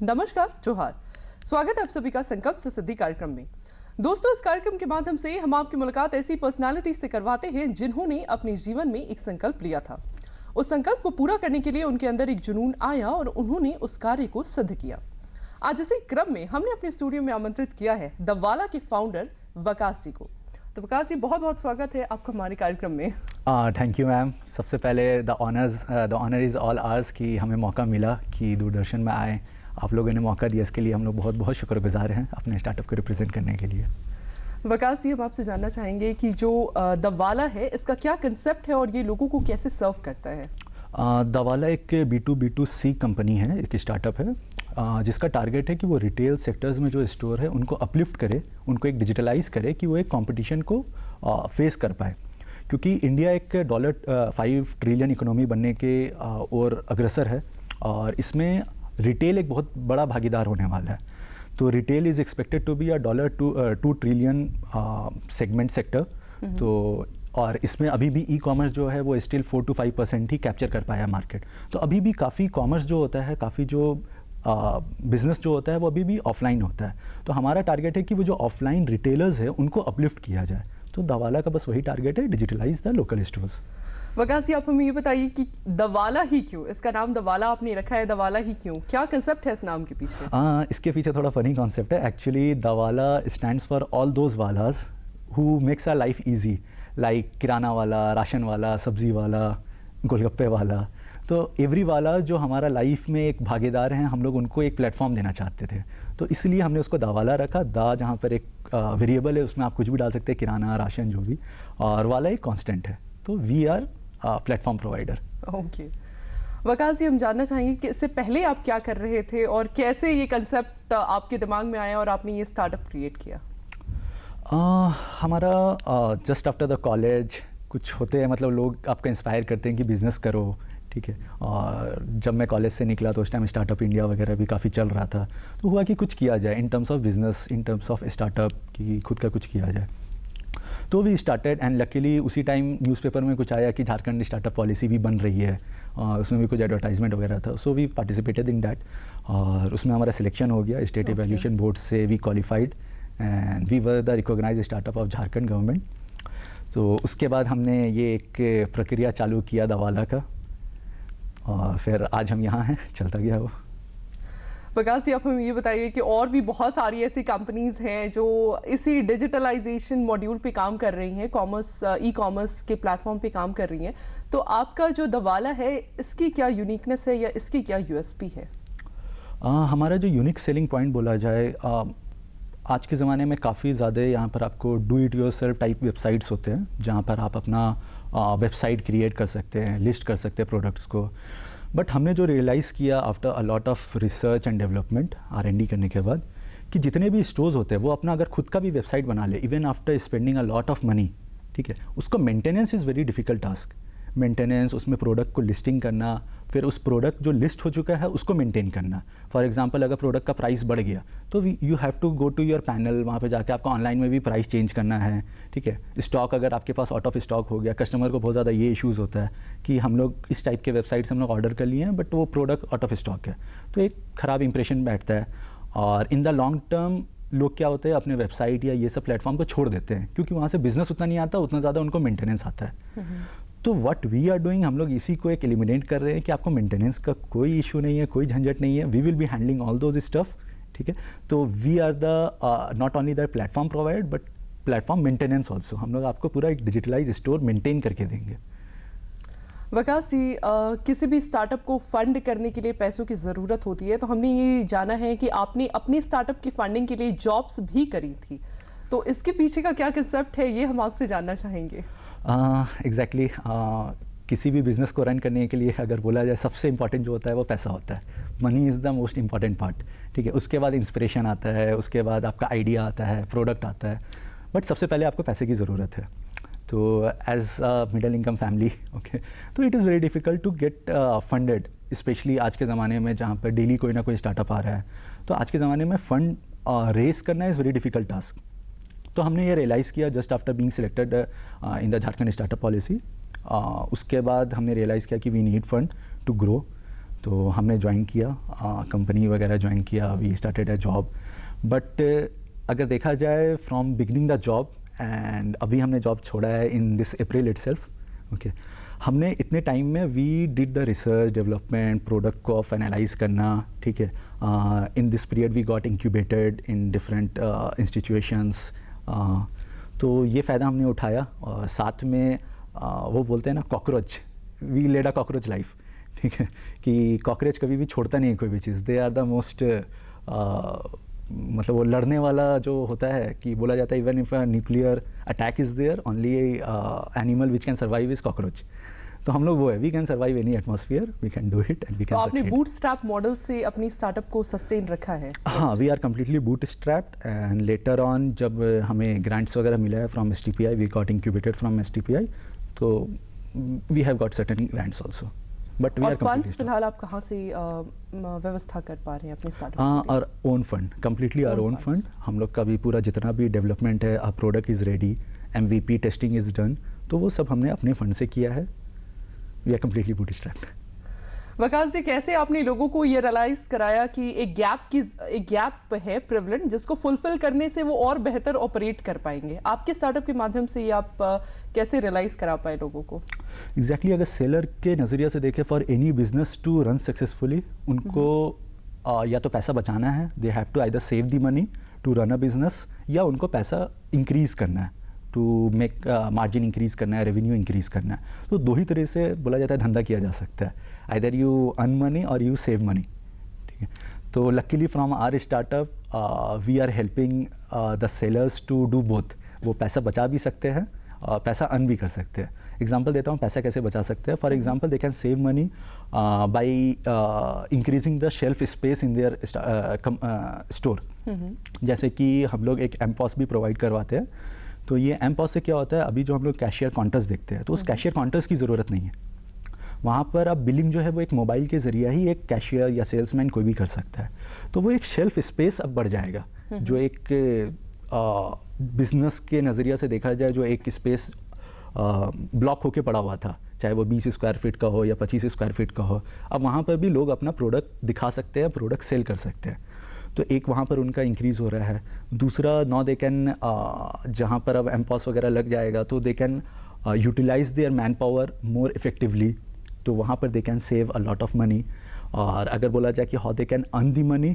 नमस्कार, जोहार। स्वागत है आप सभी का संकल्प से सिद्धि कार्यक्रम में। दोस्तों, इस कार्यक्रम के माध्यम से हम आपकी मुलाकात ऐसी पर्सनालिटी से करवाते हैं जिन्होंने अपने जीवन में एक संकल्प लिया था। उस संकल्प को पूरा करने के लिए उनके अंदर एक जुनून आया और उन्होंने उस कार्य को सिद्ध किया। आज इसी क्रम में हमने अपने स्टूडियो में आमंत्रित किया है दवाला के फाउंडर वकास जी को। तो वकास जी, बहुत बहुत स्वागत है आपका हमारे कार्यक्रम में। Thank you ma'am. सबसे पहले the honour is all ours कि हमें मौका मिला कि दूरदर्शन में आए, आप लोगों ने मौका दिया, इसके लिए हम लोग बहुत बहुत शुक्रगुजार हैं अपने स्टार्टअप को रिप्रेजेंट करने के लिए। वकास जी, हम आपसे जानना चाहेंगे कि जो दवाला है, इसका क्या कंसेप्ट है और ये लोगों को कैसे सर्व करता है? दवाला एक B2B2C कंपनी है, एक स्टार्टअप है जिसका टारगेट है कि वो रिटेल सेक्टर्स में जो स्टोर है उनको अपलिफ्ट करे, उनको एक डिजिटलाइज करे कि वो एक कंपटीशन को फेस कर पाए। क्योंकि इंडिया एक $5 ट्रिलियन इकोनॉमी बनने के और अग्रसर है और इसमें रिटेल एक बहुत बड़ा भागीदार होने वाला है। तो retail is expected to be $2 trillion segment sector. तो और इसमें अभी भी ई कॉमर्स जो है वो स्टिल 4 to 5% ही कैप्चर कर पाया मार्केट। तो अभी भी काफ़ी कॉमर्स जो होता है, काफ़ी जो बिज़नेस जो होता है वो अभी भी ऑफलाइन होता है। तो हमारा टारगेट है कि वो जो ऑफलाइन रिटेलर्स है उनको अपलिफ्ट किया जाए। तो दवाला का बस वही टारगेट है, digitalise the local stores. Waqas ji, आप हमें ये बताइए कि दवाला ही क्यों? इसका नाम दवाला आपने रखा है, दवाला ही क्यों? क्या कंसेप्ट है इस नाम के पीछे? इसके पीछे थोड़ा फनी कॉन्सेप्ट है। Actually Dawala stands for all those वालाज who makes our life easy, like किराना वाला, राशन वाला, सब्जी वाला, गोलगप्पे वाला। तो एवरी वाला जो हमारा लाइफ में एक भागीदार हैं, हम लोग उनको एक प्लेटफॉर्म देना चाहते थे। तो इसलिए हमने उसको दवाला रखा। दा जहाँ पर एक वेरिएबल है, उसमें आप कुछ भी डाल सकते हैं, किराना, राशन, जो भी, और वाला एक कांस्टेंट है। तो we are platform provider. Okay Waqas ji, हम जानना चाहेंगे कि इससे पहले आप क्या कर रहे थे और कैसे ये कंसेप्ट आपके दिमाग में आया और आपने ये स्टार्टअप क्रिएट किया? हमारा जस्ट आफ्टर द कॉलेज कुछ होते हैं, मतलब लोग आपको इंस्पायर करते हैं कि बिज़नेस करो, ठीक है। और जब मैं कॉलेज से निकला तो उस टाइम स्टार्टअप इंडिया वगैरह भी काफ़ी चल रहा था। तो हुआ कि कुछ किया जाए in terms of business, in terms of startup, कि खुद का कुछ किया जाए। तो वी स्टार्टेड एंड लकीली उसी टाइम न्यूज़पेपर में कुछ आया कि झारखंड स्टार्टअप पॉलिसी भी बन रही है और उसमें भी कुछ एडवर्टाइजमेंट वगैरह था। So we participated in that और उसमें हमारा सिलेक्शन हो गया। स्टेट इवैल्यूएशन बोर्ड से we qualified and we were the recognised startup of Jharkhand government. तो उसके बाद हमने ये एक प्रक्रिया चालू किया दवाला का और फिर आज हम यहाँ हैं, चलता गया वो। वकास जी, आप हमें ये बताइए कि और भी बहुत सारी ऐसी कंपनीज हैं जो इसी डिजिटलाइजेशन मॉड्यूल पे काम कर रही हैं, ई कॉमर्स के प्लेटफॉर्म पे काम कर रही हैं। तो आपका जो दवाला है, इसकी क्या यूनिकनेस है या इसकी क्या यूएसपी है? हमारा जो यूनिक सेलिंग पॉइंट बोला जाए, आज के ज़माने में काफ़ी ज़्यादा यहाँ पर आपको do it yourself type websites होते हैं जहाँ पर आप अपना वेबसाइट क्रिएट कर सकते हैं, लिस्ट कर सकते हैं प्रोडक्ट्स को। बट हमने जो रियलाइज़ किया after a lot of research and development, R&D करने के बाद, कि जितने भी स्टोर्स होते हैं वो अपना अगर खुद का भी वेबसाइट बना ले, even after spending a lot of money, ठीक है, उसको maintenance is very difficult task. Maintenance, उसमें प्रोडक्ट को लिस्टिंग करना, फिर उस प्रोडक्ट जो लिस्ट हो चुका है उसको मेंटेन करना। फॉर एग्जांपल, अगर प्रोडक्ट का प्राइस बढ़ गया तो you have to go to your panel, वहाँ पे जाके आपको ऑनलाइन में भी प्राइस चेंज करना है, ठीक है। स्टॉक अगर आपके पास आउट ऑफ स्टॉक हो गया, कस्टमर को बहुत ज़्यादा ये इश्यूज़ होता है कि हम लोग इस टाइप के वेबसाइट से हम लोग ऑर्डर कर लिए हैं बट वो प्रोडक्ट आउट ऑफ स्टॉक है, तो एक ख़राब इंप्रेशन बैठता है। और इन द लॉन्ग टर्म लोग क्या होते हैं, अपने वेबसाइट या ये सब प्लेटफॉर्म को छोड़ देते हैं क्योंकि वहाँ से बिजनेस उतना नहीं आता, उतना ज़्यादा उनको मेंटेनेंस आता है। तो व्हाट वी आर डूइंग, हम लोग इसी को एक एलिमिनेट कर रहे हैं कि आपको मेंटेनेंस का कोई इशू नहीं है, कोई झंझट नहीं है। We will be handling all those stuff, ठीक है। तो we are the not only the platform provide but platform maintenance also. हम लोग आपको पूरा एक डिजिटलाइज स्टोर मेंटेन करके देंगे। वकास जी, किसी भी स्टार्टअप को फंड करने के लिए पैसों की ज़रूरत होती है, तो हमने ये जाना है कि आपने अपनी स्टार्टअप की फंडिंग के लिए जॉब्स भी करी थी। तो इसके पीछे का क्या कंसेप्ट है, ये हम आपसे जानना चाहेंगे। एग्जैक्टली किसी भी बिज़नेस को रन करने के लिए अगर बोला जाए, सबसे इंपॉर्टेंट जो होता है वो पैसा होता है। Money is the most important part, ठीक है। उसके बाद इंस्पिरेशन आता है, उसके बाद आपका आइडिया आता है, प्रोडक्ट आता है, बट सबसे पहले आपको पैसे की ज़रूरत है। तो as a middle income family, okay, तो it is very difficult to get funded, specially आज के ज़माने में जहाँ पर डेली कोई ना कोई स्टार्टअप आ रहा है। तो आज के ज़माने में फ़ंड रेस करना इज़ वेरी डिफ़िकल्ट टास्क। तो हमने ये रियलाइज़ किया just after being selected in the Jharkhand startup policy. उसके बाद हमने रियलाइज़ किया कि we need fund to grow. तो हमने ज्वाइन किया, कंपनी वगैरह ज्वाइन किया, we started a job. But अगर देखा जाए from beginning the job and अभी हमने जॉब छोड़ा है in this April itself. Okay, हमने इतने टाइम में we did the research development, product को फाइनलाइज करना. ठीक है, in this period we got incubated in different institutions. तो ये फ़ायदा हमने उठाया और साथ में वो बोलते हैं ना cockroach, we led a cockroach life. ठीक है, कि कॉकरोच कभी भी छोड़ता नहीं है कोई भी चीज़. दे आर द मोस्ट मतलब वो लड़ने वाला जो होता है कि बोला जाता है even if a nuclear attack is there only animal which can survive is cockroach. तो हम लोग वो है, we can survive any atmosphere, we can do it and we तो कैन आपने सक्सीड. बूटस्ट्रैप मॉडल से अपनी स्टार्टअप को सस्टेन रखा है? हाँ, we are completely bootstrapped and later on जब हमें ग्रांट्स वगैरह मिला है from STPI, we got incubated from STPI. तो we have got certain grants also. But we और आर फंड्स फिलहाल आप कहाँ से व्यवस्था कर पा रहे हैं अपने स्टार्टअप के लिए? और own fund, completely our Own own fund. funds. हम लोग का भी पूरा जितना भी डेवलपमेंट है, our product is ready, MVP testing is done, तो वो सब हमने अपने फंड से किया है. We are completely bootstrapped. Waqas ji, कैसे आपने लोगों को ये रियलाइज कराया कि एक गैप है प्रिवलेंट, जिसको फुलफिल करने से वो और बेहतर ऑपरेट कर पाएंगे? आपके स्टार्टअप के माध्यम से ये आप कैसे रियलाइज करा पाए लोगों को? एग्जैक्टली, अगर सेलर के नज़रिया से देखें, for any business to run successfully उनको या तो पैसा बचाना है, they have to either save the money to run a business, या उनको पैसा इंक्रीज करना है, टू मेक मार्जिन इंक्रीज करना है, रेवेन्यू इंक्रीज करना है. तो दो ही तरह से बोला जाता है धंधा किया जा सकता है, आइदर यू अर्न मनी और यू सेव मनी. ठीक है, तो luckily from our startup we are helping the sellers to do both. वो पैसा बचा भी सकते हैं और पैसा अर्न भी कर सकते हैं. एग्जाम्पल देता हूँ पैसा कैसे बचा सकते हैं. For example, they can save money by increasing the shelf space in their store. जैसे कि हम लोग एक एमपॉस भी प्रोवाइड करवाते हैं. तो ये एमपॉस से क्या होता है, अभी जो हम लोग कैशियर काउंटर्स देखते हैं, तो उस कैशियर काउंटर्स की ज़रूरत नहीं है. वहाँ पर अब बिलिंग जो है वो एक मोबाइल के ज़रिए ही एक कैशियर या सेल्समैन कोई भी कर सकता है. तो वो एक शेल्फ स्पेस अब बढ़ जाएगा, जो एक बिजनेस के नज़रिया से देखा जाए जो एक स्पेस ब्लॉक होके पड़ा हुआ था, चाहे वो 20 स्क्वायर फीट का हो या 25 स्क्वायर फीट का हो. अब वहाँ पर भी लोग अपना प्रोडक्ट दिखा सकते हैं, प्रोडक्ट सेल कर सकते हैं. तो एक वहाँ पर उनका इंक्रीज़ हो रहा है. दूसरा, नाउ दे कैन जहाँ पर अब एमपॉस वगैरह लग जाएगा तो they can utilise their manpower more effectively. तो वहाँ पर they can save a lot of money. और अगर बोला जाए कि how they can earn the money,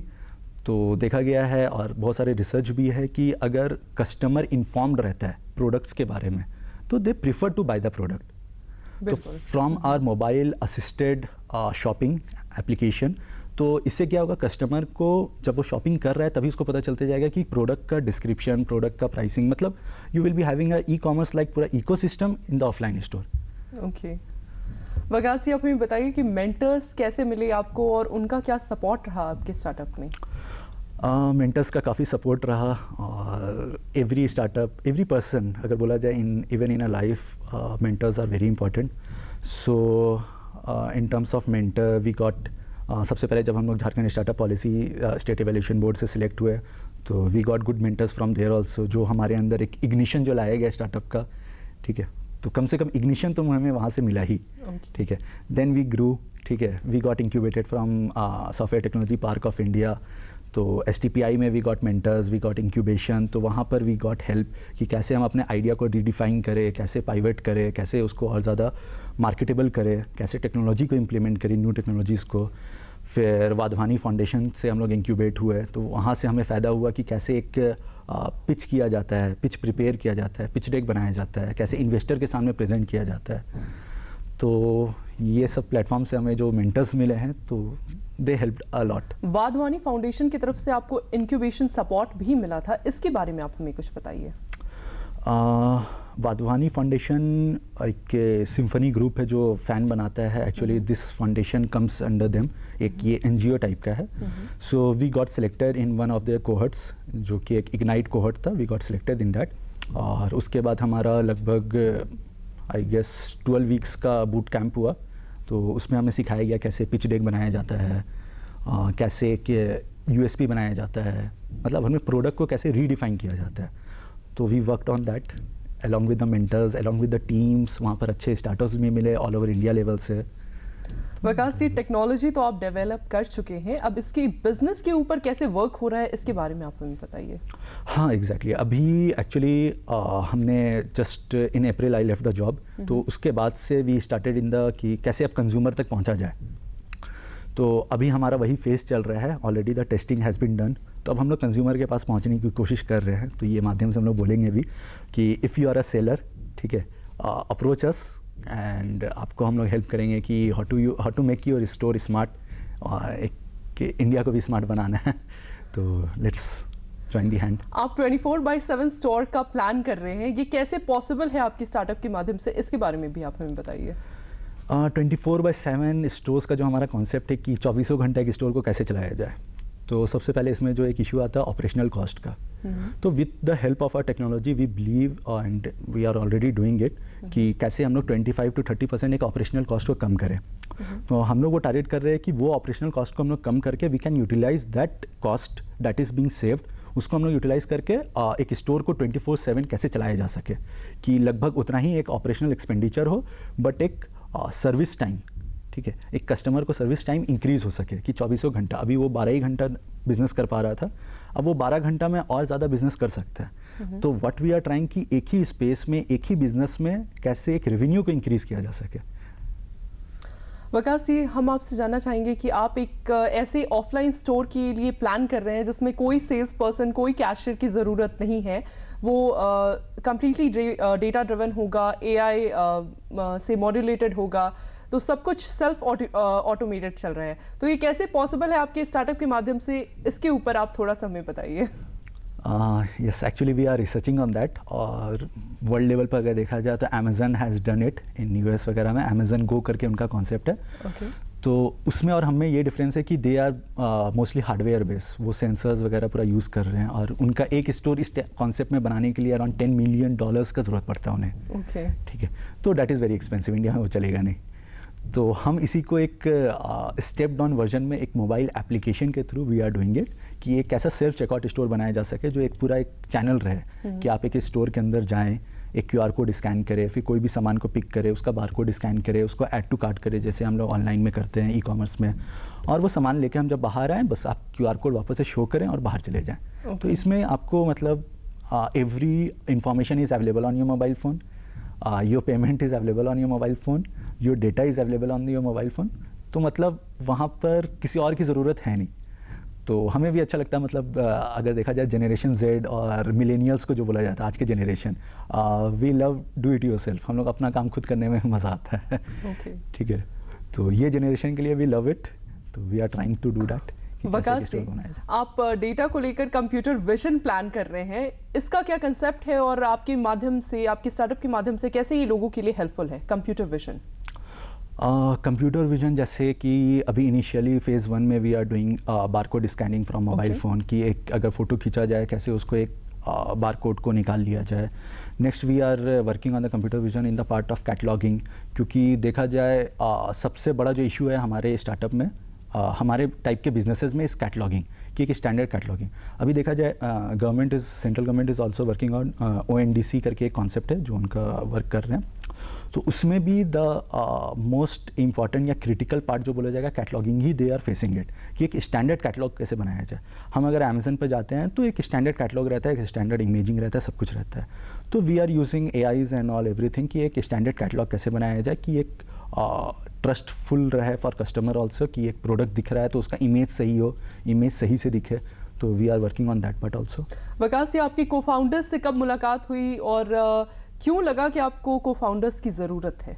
तो देखा गया है और बहुत सारे रिसर्च भी है कि अगर कस्टमर इन्फॉर्म्ड रहता है प्रोडक्ट्स के बारे में, तो they prefer to buy the product. तो from our mobile assisted shopping application, तो इससे क्या होगा, कस्टमर को जब वो शॉपिंग कर रहा है तभी उसको पता चलते जाएगा कि प्रोडक्ट का डिस्क्रिप्शन, प्रोडक्ट का प्राइसिंग, मतलब you will be having a e-commerce like पूरा ecosystem in the offline store. Okay, Waqas ji, आप हमें बताइए कि मेंटर्स कैसे मिले आपको और उनका क्या सपोर्ट रहा आपके स्टार्टअप में? मेंटर्स का काफ़ी सपोर्ट रहा. और एवरी स्टार्टअप, एवरी पर्सन, अगर बोला जाए even in a life, mentors are very important. So in terms of mentor we got, सबसे पहले जब हम लोग Jharkhand startup policy state evaluation board से सिलेक्ट हुए, तो we got good mentors from there also, जो हमारे अंदर एक इग्निशन जो लाया गया स्टार्टअप का. ठीक है, तो कम से कम इग्निशन तो हमें वहाँ से मिला ही. ठीक है, देन वी ग्रू. ठीक है, we got incubated from software technology park of India. तो STPI में we got mentors, we got incubation. तो वहाँ पर वी गॉट हेल्प कि कैसे हम अपने आइडिया को रीडिफाइन करें, कैसे पाइवट करें, कैसे उसको और ज़्यादा मार्केटेबल करें, कैसे टेक्नोलॉजी को इम्प्लीमेंट करें, न्यू टेक्नोलॉजीज़ को. फिर वाधवानी फाउंडेशन से हम लोग इंक्यूबेट हुए, तो वहाँ से हमें फ़ायदा हुआ कि कैसे एक पिच किया जाता है, पिच प्रिपेयर किया जाता है, पिच डेक बनाया जाता है, कैसे इन्वेस्टर के सामने प्रेजेंट किया जाता है. तो ये सब प्लेटफॉर्म से हमें जो मेंटर्स मिले हैं, तो दे helped a lot. Wadhwani foundation की तरफ से आपको इंक्यूबेशन सपोर्ट भी मिला था, इसके बारे में आप हमें कुछ बताइए. वाधवानी फाउंडेशन एक सिम्फनी ग्रुप है जो फ़ैन बनाता है. Actually this foundation comes under them, एक ये NGO टाइप का है. So we got selected in one of their cohorts, जो कि एक इग्नाइट कोहर्ट था. We got selected in that. और उसके बाद हमारा लगभग आई गेस 12 वीक्स का बूट कैंप हुआ. तो उसमें हमें सिखाया गया कैसे पिच डेक बनाया जाता है, कैसे USP बनाया जाता है, मतलब हमें प्रोडक्ट को कैसे रीडिफाइन किया जाता है. तो we worked on that along with the mentors, along with the teams. वहाँ पर अच्छे स्टार्टर्स भी मिले ऑल ओवर इंडिया लेवल से. विकास जी, टेक्नोलॉजी तो आप डेवलप कर चुके हैं, अब इसकी बिजनेस के ऊपर कैसे वर्क हो रहा है इसके बारे में आप हमें बताइए। हाँ एग्जैक्टली अभी एक्चुअली हमने just in April I left the job, तो उसके बाद से वी स्टार्टेड इन द कि कैसे अब कंज्यूमर तक पहुंचा जाए। तो अभी हमारा वही फेज चल रहा है, already the testing has been done. तो अब हम लोग कंज्यूमर के पास पहुंचने की कोशिश कर रहे हैं। तो ये माध्यम से हम लोग बोलेंगे भी कि if you are a seller, ठीक है, अप्रोच अस एंड आपको हम लोग हेल्प करेंगे कि how to make your store smart, एक इंडिया को भी स्मार्ट बनाना है। तो लेट्स जॉइन दी हैंड। आप 24/7 स्टोर का प्लान कर रहे हैं, ये कैसे पॉसिबल है आपकी स्टार्टअप के माध्यम से, इसके बारे में भी आप हमें बताइए। 24/7 स्टोर्स का जो हमारा कॉन्सेप्ट है कि 24 घंटे एक स्टोर को कैसे चलाया जाए। तो सबसे पहले इसमें जो एक इशू आता है ऑपरेशनल कॉस्ट का। तो with the help of our technology we believe and we are already doing it कि कैसे हम लोग 25 to 30% एक ऑपरेशनल कॉस्ट को कम करें। तो हम लोग वो टारगेट कर रहे हैं कि वो ऑपरेशनल कॉस्ट को हम लोग कम करके we can utilise that cost that is being saved, उसको हम लोग यूटिलाइज करके एक स्टोर को 24/7 कैसे चलाया जा सके कि लगभग उतना ही एक ऑपरेशनल एक्सपेंडिचर हो बट एक सर्विस टाइम, ठीक है, एक कस्टमर को सर्विस टाइम इंक्रीज़ हो सके कि 24 घंटा, अभी वो 12 ही घंटा बिजनेस कर पा रहा था, अब वो 12 घंटा में और ज़्यादा बिजनेस कर सकता है। तो व्हाट वी आर ट्राइंग कि एक ही स्पेस में एक ही बिजनेस में कैसे एक रेवेन्यू को इंक्रीज़ किया जा सके। विकास जी, हम आपसे जानना चाहेंगे कि आप एक ऐसे ऑफलाइन स्टोर के लिए प्लान कर रहे हैं जिसमें कोई सेल्स पर्सन, कोई कैशियर की ज़रूरत नहीं है, वो कंप्लीटली डेटा ड्रिवन होगा, एआई से मॉड्यूलेटेड होगा, तो सब कुछ सेल्फ ऑटोमेटेड चल रहा है। तो ये कैसे पॉसिबल है आपके स्टार्टअप के माध्यम से, इसके ऊपर आप थोड़ा सा हमें बताइए। Yes, actually we are researching on that, और वर्ल्ड लेवल पर अगर देखा जाए तो Amazon has done it in US वगैरह में, अमेजन गो करके उनका कॉन्सेप्ट है। तो उसमें और हमें ये डिफरेंस है कि they are mostly hardware base, वो सेंसर्स वगैरह पूरा यूज़ कर रहे हैं, और उनका एक स्टोर इस कॉन्सेप्ट में बनाने के लिए अराउंड $10 million का ज़रूरत पड़ता है उन्हें। ठीक है, तो that is very expensive, India में वो चलेगा नहीं। तो हम इसी को एक स्टेप डाउन वर्जन में एक मोबाइल एप्लीकेशन के through we are doing it कि एक ऐसा सेल्फ चेकआउट स्टोर बनाया जा सके जो एक पूरा एक चैनल रहे कि आप एक स्टोर के अंदर जाएं, एक QR कोड स्कैन करे, फिर कोई भी सामान को पिक करे, उसका बारकोड स्कैन करे, उसको ऐड टू कार्ट करे, जैसे हम लोग ऑनलाइन में करते हैं ई-कॉमर्स में, और वो सामान लेके हम जब बाहर आएँ बस आप QR कोड वापस से शो करें और बाहर चले जाएँ। तो इसमें आपको मतलब every information is available on your mobile phone, your payment is available on your mobile phone, your data is available on your mobile phone. तो मतलब वहाँ पर किसी और की ज़रूरत है नहीं। तो हमें भी अच्छा लगता है, मतलब अगर देखा जाए जनरेशन Z और मिलेनियल्स को जो बोला जाता है आज के generation, we love do it yourself, हम लोग अपना काम खुद करने में मज़ा आता है। ठीक है, तो ये जनरेशन के लिए वी लव इट, तो we are trying to do that. Vikas ji, आप डेटा को लेकर कंप्यूटर विजन प्लान कर रहे हैं, इसका क्या कंसेप्ट है और आपके माध्यम से, आपके स्टार्टअप के माध्यम से कैसे ये लोगों के लिए हेल्पफुल है कंप्यूटर विजन? कंप्यूटर विजन जैसे कि अभी इनिशियली फेज़ 1 में we are doing barcode scanning from mobile phone की, एक अगर फ़ोटो खींचा जाए कैसे उसको एक बारकोड को निकाल लिया जाए। Next we are working on the computer vision in the part of cataloguing, क्योंकि देखा जाए सबसे बड़ा जो इशू है हमारे स्टार्टअप में, हमारे टाइप के बिजनेसेस में इस कैटलॉगिंग की, एक स्टैंडर्ड कैटलॉगिंग। अभी देखा जाए government is, central government is also working on ONDC करके एक कॉन्सेप्ट है जो उनका वर्क कर रहे हैं। तो उसमें भी द मोस्ट इम्पॉर्टेंट या क्रिटिकल पार्ट जो बोला जाएगा कैटलॉगिंग ही, दे आर फेसिंग इट कि एक स्टैंडर्ड कैटलॉग कैसे बनाया जाए। हम अगर अमेजन पर जाते हैं तो एक स्टैंडर्ड कैटलॉग रहता है, एक स्टैंडर्ड इमेजिंग रहता है, सब कुछ रहता है। तो we are using AIs and all everything कि एक स्टैंडर्ड कैटलॉग कैसे बनाया जाए कि एक ट्रस्टफुल रहे फॉर कस्टमर ऑल्सो, कि एक प्रोडक्ट दिख रहा है तो उसका इमेज सही हो, इमेज सही से दिखे। तो we are working on that part also. Vikas ji, आपकी को फाउंडर्स से कब मुलाकात हुई और क्यों लगा कि आपको को फाउंडर्स की ज़रूरत है?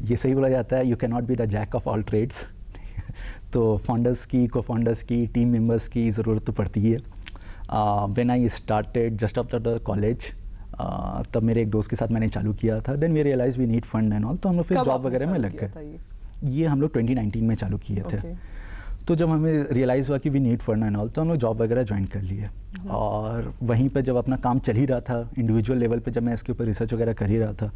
ये सही बोला जाता है, you can not be the jack of all trades. तो फाउंडर्स की, को फाउंडर्स की, टीम मेंबर्स की ज़रूरत तो पड़ती है। When I started just after the college, तब मेरे एक दोस्त के साथ मैंने चालू किया था। Then we realise we need fund and all, तो हम लोग फिर जॉब वगैरह में लग गए। ये हम लोग 2019 में चालू किए थे। तो जब हमें रियलाइज़ हुआ कि we need fund and all, तो हम लोग जॉब वगैरह ज्वाइन कर लिए। और वहीं पर जब अपना काम चल ही रहा था, इंडिविजुअल लेवल पे जब मैं इसके ऊपर रिसर्च वगैरह कर ही रहा था,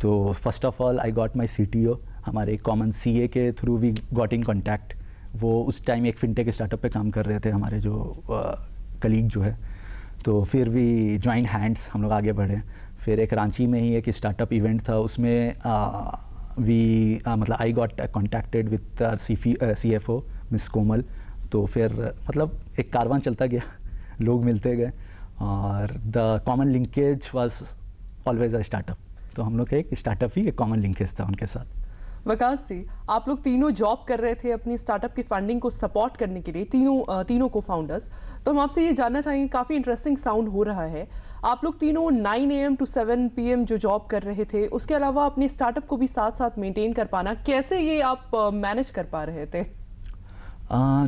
तो first of all I got my CTO, हमारे कॉमन CA के through we got in contact. वो उस टाइम एक फिनटेक स्टार्टअप पे काम कर रहे थे, हमारे जो कलीग जो है। तो फिर वी ज्वाइन हैंड्स, हम लोग आगे बढ़े। फिर एक रांची में ही एक स्टार्टअप इवेंट था, उसमें मतलब I got contacted with CFO miss Komal. तो फिर मतलब एक कारवां चलता गया, लोग मिलते गए, और the common linkage was always a startup. तो हम लोग का एक स्टार्टअप ही एक कॉमन लिंकेज था उनके साथ। विकास जी, आप लोग तीनों जॉब कर रहे थे अपनी स्टार्टअप की फंडिंग को सपोर्ट करने के लिए, तीनों को फाउंडर्स। तो हम आपसे ये जानना चाहेंगे, काफ़ी इंटरेस्टिंग साउंड हो रहा है, आप लोग तीनों 9 AM to 7 PM जो जॉब कर रहे थे, उसके अलावा अपने स्टार्टअप को भी साथ साथ मेंटेन कर पाना, कैसे ये आप मैनेज कर पा रहे थे?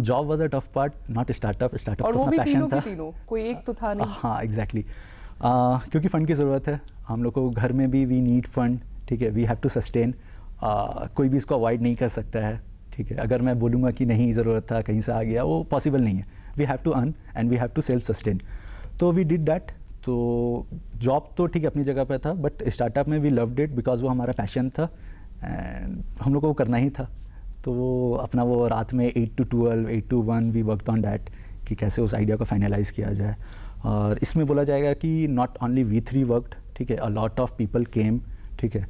Job was a tough part, not startup और तो वो अपना भी पैशन तीनों था। के तीनों, कोई एक तो था नहीं। हाँ एग्जैक्टली, क्योंकि फ़ंड की ज़रूरत है हम लोग को, घर में भी वी नीड फंड, ठीक है, वी हैव टू सस्टेन। कोई भी इसको अवॉइड नहीं कर सकता है, ठीक है। अगर मैं बोलूँगा कि नहीं ज़रूरत था, कहीं से आ गया, वो पॉसिबल नहीं है। We have to earn and we have to self sustain. तो वी डिड दैट। तो जॉब तो ठीक है अपनी जगह पे था, बट स्टार्टअप में वी लव्ड इट बिकॉज वो हमारा पैशन था एंड हम लोग को वो करना ही था। तो वो अपना वो रात में 8 to 12, 8 to 1 we worked on that कि कैसे उस आइडिया को फाइनलाइज किया जाए। और इसमें बोला जाएगा कि नॉट ओनली वी 3 वर्कड, ठीक है, a lot of people came, ठीक है,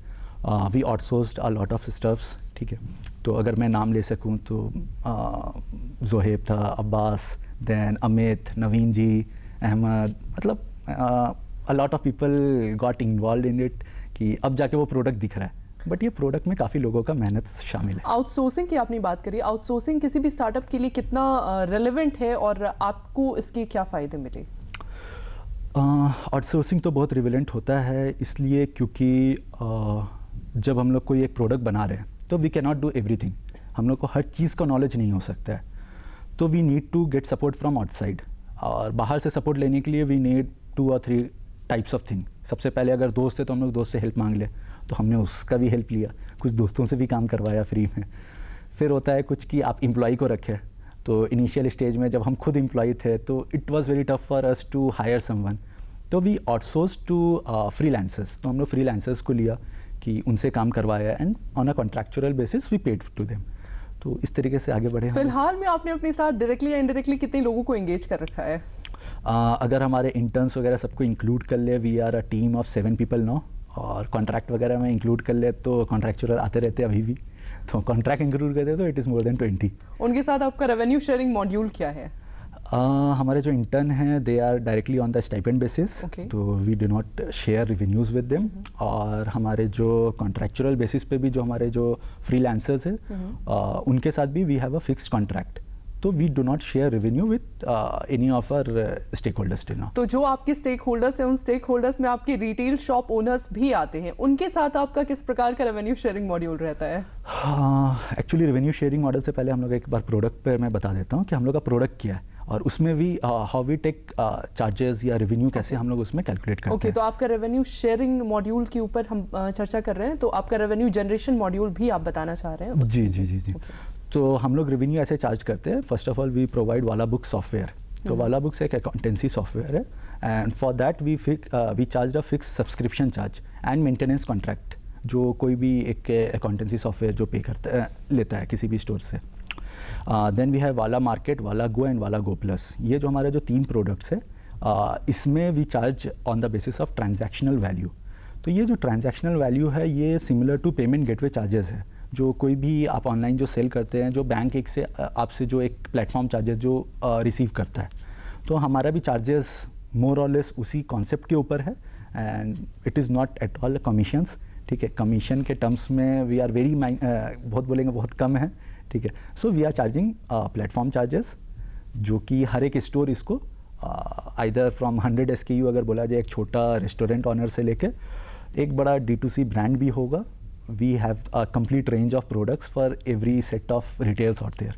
we outsourced a lot of stuffs, ठीक है। तो अगर मैं नाम ले सकूं तो जोहेब था, अब्बास, देन अमित, नवीन जी, अहमद, मतलब अ lot of people got involve in it कि अब जाके वो प्रोडक्ट दिख रहा है, बट ये प्रोडक्ट में काफ़ी लोगों का मेहनत शामिल है। आउटसोर्सिंग की आपने बात करी, आउटसोर्सिंग किसी भी स्टार्टअप के लिए कितना रेलेवेंट है और आपको इसके क्या फ़ायदे मिले? आउटसोर्सिंग तो बहुत रिलेवेंट होता है, इसलिए क्योंकि जब हम लोग कोई एक प्रोडक्ट बना रहे हैं तो we can not do everything, हम लोग को हर चीज़ का नॉलेज नहीं हो सकता है। तो we need to get support from outside, और बाहर से सपोर्ट लेने के लिए we need 2 or 3 types of thing. सबसे पहले अगर दोस्त है तो हम लोग दोस्त से हेल्प मांग ले, तो हमने उसका भी हेल्प लिया, कुछ दोस्तों से भी काम करवाया फ्री में। फिर होता है कुछ कि आप एम्प्लॉय को रखें। तो इनिशियल स्टेज में जब हम खुद एम्प्लॉय थे तो it was very tough for us to hire someone, तो वी आउटसोर्स टू फ्रीलांसर्स। तो हम लोग फ्रीलांसर्स को लिया कि उनसे काम करवाया and on a contractual basis we paid to them. तो इस तरीके से आगे बढ़े। फिलहाल में आपने अपने साथ डायरेक्टली या इनडायरेक्टली कितने लोगों को एंगेज कर रखा है? अगर हमारे इंटर्न्स वगैरह सबको इंक्लूड कर ले, we are a team of 7 people now, और कॉन्ट्रैक्ट वगैरह में इंक्लूड कर ले तो कॉन्ट्रैक्चुअल आते रहते हैं अभी भी, तो कॉन्ट्रैक्ट इंक्लूड करते तो इट इज़ मोर देन 20। उनके साथ आपका रेवेन्यू शेयरिंग मॉड्यूल क्या है? हमारे जो इंटर्न हैं they are directly on the stipend basis, Okay. तो we do not share revenues with them. और हमारे जो कॉन्ट्रैक्चुअल बेसिस पे भी जो हमारे जो फ्रीलांसर्स हैं उनके साथ भी we have a fixed contract, तो we do not share revenue with any of our stakeholders till now. तो जो आपके स्टेक होल्डर्स हैं, उन स्टेक होल्डर्स में आपके रिटेल शॉप ओनर्स भी आते हैं, उनके साथ आपका किस प्रकार का रेवेन्यू शेयरिंग मॉड्यूल रहता है? एक्चुअली रेवेन्यू शेयरिंग मॉडल से पहले हम लोग एक बार प्रोडक्ट पे मैं बता देता हूँ कि हम लोग का प्रोडक्ट क्या है, और उसमें भी हाउ वी टेक चार्जेस या रेवेन्यू कैसे हम लोग उसमें कैलकुलेट करते ओके, हैं। तो आपका रेवेन्यू शेयरिंग मॉड्यूल के ऊपर हम चर्चा कर रहे हैं, तो आपका रेवेन्यू जनरेशन मॉड्यूल भी आप बताना चाह रहे हैं? जी जी जी जी। तो हम लोग रेवेन्यू ऐसे चार्ज करते हैं, first of all we provide वाला बुक सॉफ्टवेयर। तो वाला बुक्स एक अकाउंटेंसी सॉफ्टवेयर है, and for that we charge a fix subscription charge and maintenance contract, जो कोई भी एक अकाउंटेंसी सॉफ्टवेयर जो पे करता है लेता है किसी भी स्टोर से। देन वी हैव वाला मार्केट, वाला गो एंड वाला गो प्लस। ये जो हमारे जो 3 प्रोडक्ट्स है, इसमें we charge on the basis of transactional value. तो ये जो ट्रांजैक्शनल वैल्यू है ये similar to payment gateway charges है, जो कोई भी आप ऑनलाइन जो सेल करते हैं, जो बैंक एक से आपसे जो एक प्लेटफॉर्म चार्जेस जो रिसीव करता है, तो हमारा भी चार्जेस मोर और लेस उसी कॉन्सेप्ट के ऊपर है, and it is not at all commissions, ठीक है। कमीशन के टर्म्स में वी आर वेरी बहुत बोलेंगे बहुत कम है, ठीक है। So we are charging platform charges, जो कि हर एक स्टोर इसको आइदर फ्रॉम 100 SKU अगर बोला जाए, एक छोटा रेस्टोरेंट ऑनर से लेके एक बड़ा D2C ब्रांड भी होगा, we have a complete range of products for every set of retails out there.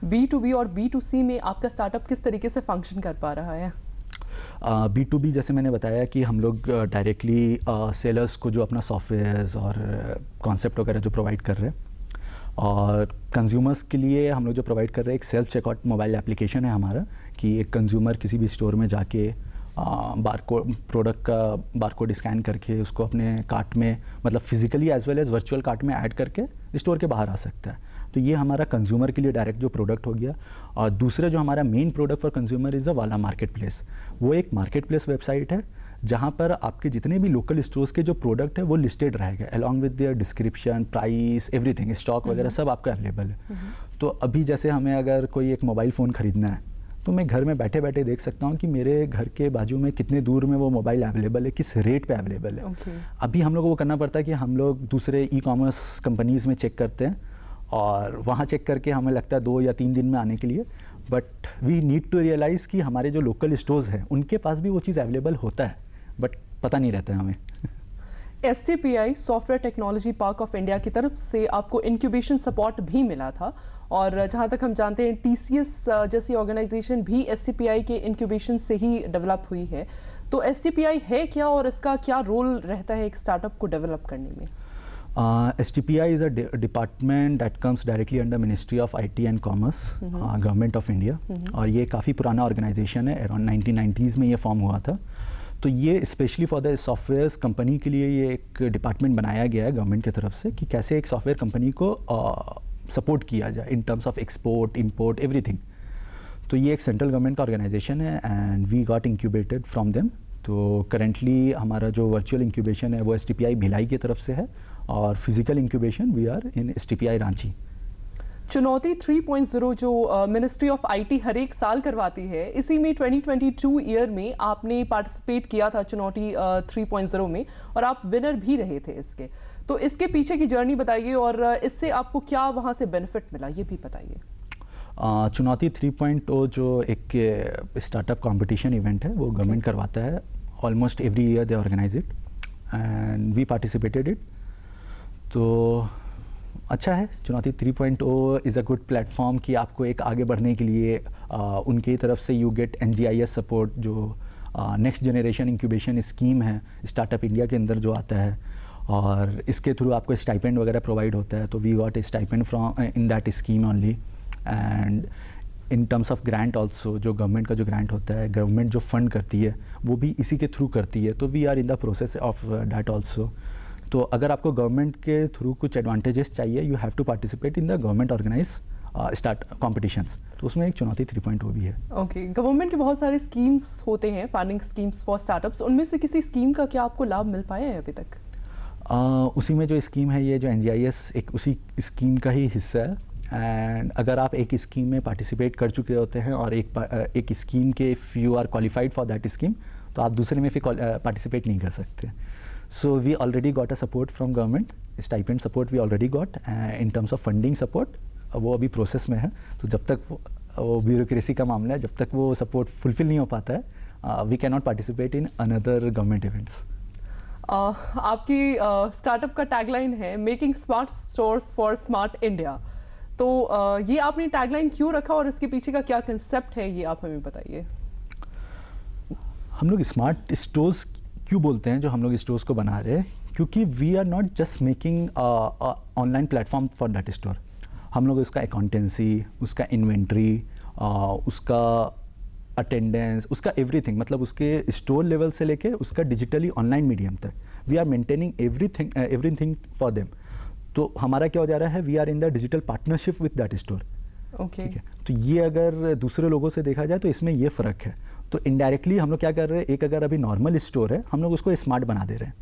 B2B और B2C में आपका स्टार्टअप किस तरीके से फंक्शन कर पा रहा है? B2B जैसे मैंने बताया कि हम लोग डायरेक्टली सेलर्स को जो अपना सॉफ्टवेयर्स और कॉन्सेप्ट वगैरह जो प्रोवाइड कर रहे हैं, और कंज्यूमर्स के लिए हम लोग जो प्रोवाइड कर रहे हैं एक सेल्फ चेकआउट मोबाइल एप्लीकेशन है हमारा, कि एक कंज्यूमर किसी भी स्टोर में जाके बारकोड प्रोडक्ट का बारकोड स्कैन करके उसको अपने कार्ट में, मतलब physically as well as virtual cart में ऐड करके स्टोर के बाहर आ सकता है। तो ये हमारा कंज्यूमर के लिए डायरेक्ट जो प्रोडक्ट हो गया। और दूसरा जो हमारा main product for consumer is a वाला मार्केट प्लेस। वो एक मार्केट प्लेस वेबसाइट है जहाँ पर आपके जितने भी लोकल स्टोर्स के जो प्रोडक्ट है वो लिस्टेड रहेगा along with their description, price, everything, stock वगैरह सब आपका अवेलेबल है। तो अभी जैसे हमें अगर कोई एक मोबाइल फ़ोन ख़रीदना है तो मैं घर में बैठे बैठे देख सकता हूँ कि मेरे घर के बाजू में कितने दूर में वो मोबाइल अवेलेबल है, किस रेट पे अवेलेबल है। अभी हम लोग को वो करना पड़ता है कि हम लोग दूसरे ई-कॉमर्स कंपनीज़ में चेक करते हैं और वहाँ चेक करके हमें लगता है 2 या 3 दिन में आने के लिए, but we need to realise कि हमारे जो लोकल स्टोर्स हैं उनके पास भी वो चीज़ अवेलेबल होता है, बट पता नहीं रहता है हमें। STPI software technology park of India की तरफ से आपको इंक्यूबेशन सपोर्ट भी मिला था और जहां तक हम जानते हैं TCS जैसी ऑर्गेनाइजेशन भी STPI के इंक्यूबेशन से ही डेवलप हुई है। तो STPI है क्या और इसका क्या रोल रहता है एक स्टार्टअप को डेवलप करने में? STPI is a department that comes directly under Ministry of IT and Commerce, Government of India, और ये काफ़ी पुराना ऑर्गेनाइजेशन है, अराउंड 1990s में ये फॉर्म हुआ था। तो ये specially for the software company के लिए ये एक डिपार्टमेंट बनाया गया है गवर्नमेंट की तरफ से कि कैसे एक सॉफ्टवेयर कंपनी को सपोर्ट किया जाए in terms of export, import, everything. तो ये एक सेंट्रल गवर्नमेंट का ऑर्गेनाइजेशन है and we got incubated from them. तो करेंटली हमारा जो वर्चुअल इंक्यूबेशन है वो STPI भिलाई की तरफ से है और physical incubation we are in STPI Ranchi. Chunauti 3.0 जो मिनिस्ट्री ऑफ IT हर एक साल करवाती है, इसी में 2022 ईयर में आपने पार्टिसिपेट किया था चुनौती 3.0 में और आप विनर भी रहे थे इसके। तो इसके पीछे की जर्नी बताइए और इससे आपको क्या वहाँ से बेनिफिट मिला ये भी बताइए। चुनौती 3.0 जो एक स्टार्टअप कंपटीशन इवेंट है वो गवर्नमेंट करवाता है, almost every year they organise it and we participated it. तो अच्छा है, चुनौती 3.0 इज़ अ गुड प्लेटफॉर्म कि आपको एक आगे बढ़ने के लिए उनकी तरफ से यू गेट NGIS सपोर्ट जो नेक्स्ट जनरेशन इंक्यूबेशन स्कीम है स्टार्टअप इंडिया के अंदर जो आता है, और इसके थ्रू आपको स्टाइपेंड वगैरह प्रोवाइड होता है। तो we got a stipend from in that scheme only and in terms of grant also, जो गवर्नमेंट का जो ग्रांट होता है, गवर्नमेंट जो फंड करती है वो भी इसी के थ्रू करती है। तो we are in the process of that also. तो अगर आपको गवर्नमेंट के थ्रू कुछ एडवांटेजेस चाहिए you have to participate in the government organise start competitions. तो उसमें एक चुनौती 3.0 भी है। ओके, गवर्नमेंट के बहुत सारे स्कीम्स होते हैं, फंडिंग स्कीम्स फॉर स्टार्टअप्स, उनमें से किसी स्कीम का क्या आपको लाभ मिल पाया है अभी तक? उसी में जो स्कीम है, ये जो NGIS एक उसी स्कीम का ही हिस्सा है। एंड अगर आप एक स्कीम में पार्टिसिपेट कर चुके होते हैं और एक स्कीम के if you are qualified for that scheme तो आप दूसरे में फिर पार्टिसिपेट नहीं कर सकते। So we already got a support from government, stipend support we already got, in terms of funding support वो अभी प्रोसेस में है। तो जब तक वो ब्यूरोक्रेसी का मामला है, जब तक वो सपोर्ट फुलफिल नहीं हो पाता है we can not participate in another government events. आपकी स्टार्टअप का टैगलाइन है making smart stores for smart India. तो ये आपने टैगलाइन क्यों रखा और इसके पीछे का क्या कंसेप्ट है ये आप हमें बताइए। हम लोग स्मार्ट स्टोर्स क्यों बोलते हैं जो हम लोग स्टोर्स को बना रहे हैं, क्योंकि we are not just making online platform for that store. हम लोग उसका अकाउंटेंसी, उसका इन्वेंट्री, उसका अटेंडेंस, उसका एवरीथिंग, मतलब उसके स्टोर लेवल से लेके उसका डिजिटली ऑनलाइन मीडियम तक we are maintaining everything for them. तो हमारा क्या हो जा रहा है, we are in the digital partnership with that store. Okay, ठीक है। तो ये अगर दूसरे लोगों से देखा जाए तो इसमें ये फ़र्क है। तो इनडायरेक्टली हम लोग क्या कर रहे हैं, एक अगर अभी नॉर्मल स्टोर है हम लोग उसको स्मार्ट बना दे रहे हैं।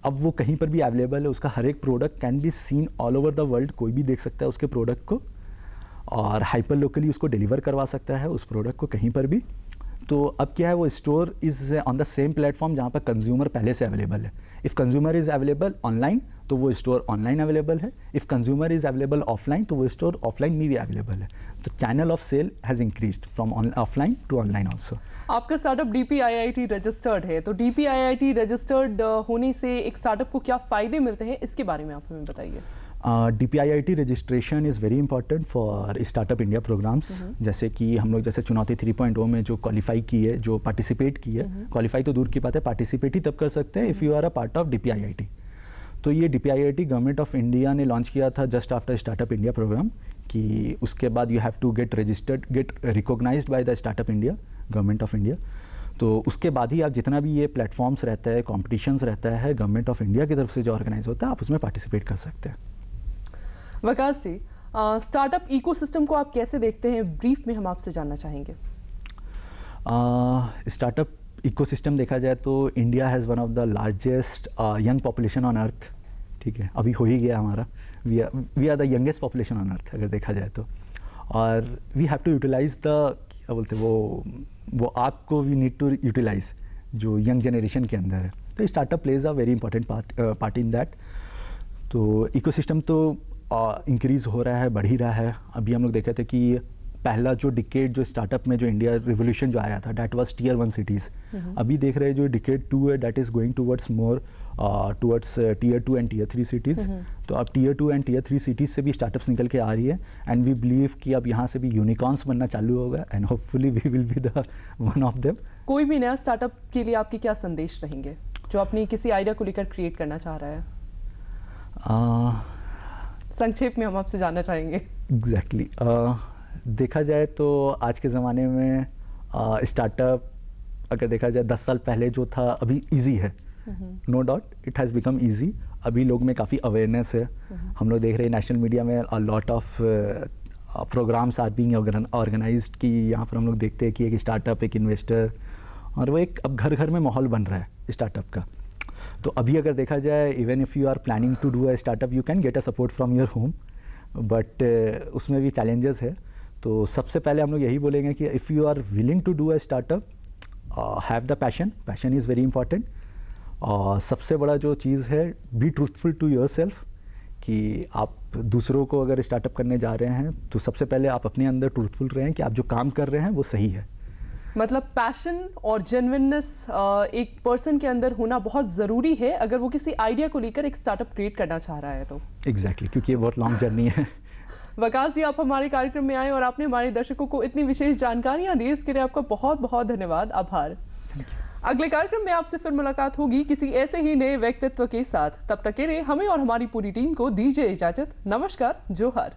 अब वो कहीं पर भी अवेलेबल है, उसका हर एक product can be seen all over the world, कोई भी देख सकता है उसके प्रोडक्ट को और हाइपर लोकली उसको डिलीवर करवा सकता है उस प्रोडक्ट को कहीं पर भी। तो अब क्या है, वो store is on the same platform जहाँ पर कंज्यूमर पहले से अवेलेबल है। If consumer is available online तो वो स्टोर ऑनलाइन अवेलेबल है, if consumer is available offline तो वो स्टोर ऑफलाइन में भी अवेलेबल है। तो channel of sale has increased from offline to online also. आपका स्टार्टअप DPIIT रजिस्टर्ड है, तो DPIIT रजिस्टर्ड होने से एक स्टार्टअप को क्या फ़ायदे मिलते हैं इसके बारे में आप हमें बताइए। DPIIT registration is very important for startup India programmes. जैसे कि हम लोग जैसे चुनौती 3.0 में जो क्वालिफाई की है, जो पार्टिसिपेट की है, क्वालिफाई तो दूर की बात है, पार्टिसिपेट ही तब कर सकते हैं if you are a part of DPIIT। तो ये DPIIT गवर्नमेंट ऑफ इंडिया ने लॉन्च किया था just after startup India programme, कि उसके बाद you have to get registered, get recognised by the startup India, government of India. तो उसके बाद ही आप जितना भी ये प्लेटफॉर्म्स रहता है, कॉम्पिटिशन्स रहता है गवर्नमेंट ऑफ इंडिया की तरफ से जो ऑर्गेनाइज होता है, आप उसमें पार्टिसिपेट कर सकते हैं। वकास जी, स्टार्टअप इकोसिस्टम को आप कैसे देखते हैं, ब्रीफ में हम आपसे जानना चाहेंगे। स्टार्टअप इकोसिस्टम देखा जाए तो India has one of the largest young population on earth, ठीक है, अभी हो ही गया हमारा, we are the youngest population on earth अगर देखा जाए तो, और we have to utilise the, क्या बोलते हैं, वो आग को वी नीड टू यूटिलाइज जो यंग जनरेशन के अंदर है, तो startup plays a very important part in that. तो इकोसिस्टम तो इंक्रीज़ हो रहा है, बढ़ ही रहा है। अभी हम लोग देखे थे कि पहला जो डिकेड जो स्टार्टअप में जो इंडिया रिवोल्यूशन जो आया था डैट वाज टियर 1 सिटीज़। अभी देख रहे हैं जो डिकेड 2 है that is going towards more towards tier 2 and tier 3 cities. तो अब टियर 2 एंड टियर 3 सिटीज़ से भी स्टार्टअप्स निकल के आ रही है, एंड वी बिलीव कि अब यहाँ से भी यूनिकॉर्न्स बनना चालू होगा, and hopefully we will be the one of them. कोई भी नया स्टार्टअप के लिए आपके क्या संदेश रहेंगे जो अपनी किसी आइडिया को लेकर क्रिएट करना चाह रहा है? संक्षेप में हम आपसे जानना चाहेंगे। एग्जैक्टली देखा जाए तो आज के ज़माने में स्टार्टअप अगर देखा जाए 10 साल पहले जो था अभी इजी है, no doubt it has become easy. अभी लोग में काफ़ी अवेयरनेस है। हम लोग देख रहे हैं नेशनल मीडिया में a lot of programmes are being organised कि यहाँ पर हम लोग देखते हैं कि एक स्टार्टअप, एक इन्वेस्टर, और वो एक अब घर घर में माहौल बन रहा है स्टार्टअप का। तो अभी अगर देखा जाए even if you are planning to do a startup you can get a support from your home, but उसमें भी चैलेंजेस है। तो सबसे पहले हम लोग यही बोलेंगे कि if you are willing to do a startup have the passion is very important. और सबसे बड़ा जो चीज़ है be truthful to yourself, कि आप दूसरों को अगर स्टार्टअप करने जा रहे हैं तो सबसे पहले आप अपने अंदर ट्रूथफुल रहें कि आप जो काम कर रहे हैं वो सही है। मतलब पैशन और जेन्युइननेस एक पर्सन के अंदर होना बहुत ज़रूरी है अगर वो किसी आइडिया को लेकर एक स्टार्टअप क्रिएट करना चाह रहा है तो। एग्जैक्टली, क्योंकि ये बहुत लॉन्ग जर्नी है। वकास जी, आप हमारे कार्यक्रम में आए और आपने हमारे दर्शकों को इतनी विशेष जानकारियां दी, इसके लिए आपका बहुत बहुत धन्यवाद, आभार। अगले कार्यक्रम में आपसे फिर मुलाकात होगी किसी ऐसे ही नए व्यक्तित्व के साथ। तब तक के लिए हमें और हमारी पूरी टीम को दीजिए इजाजत। नमस्कार, जोहार।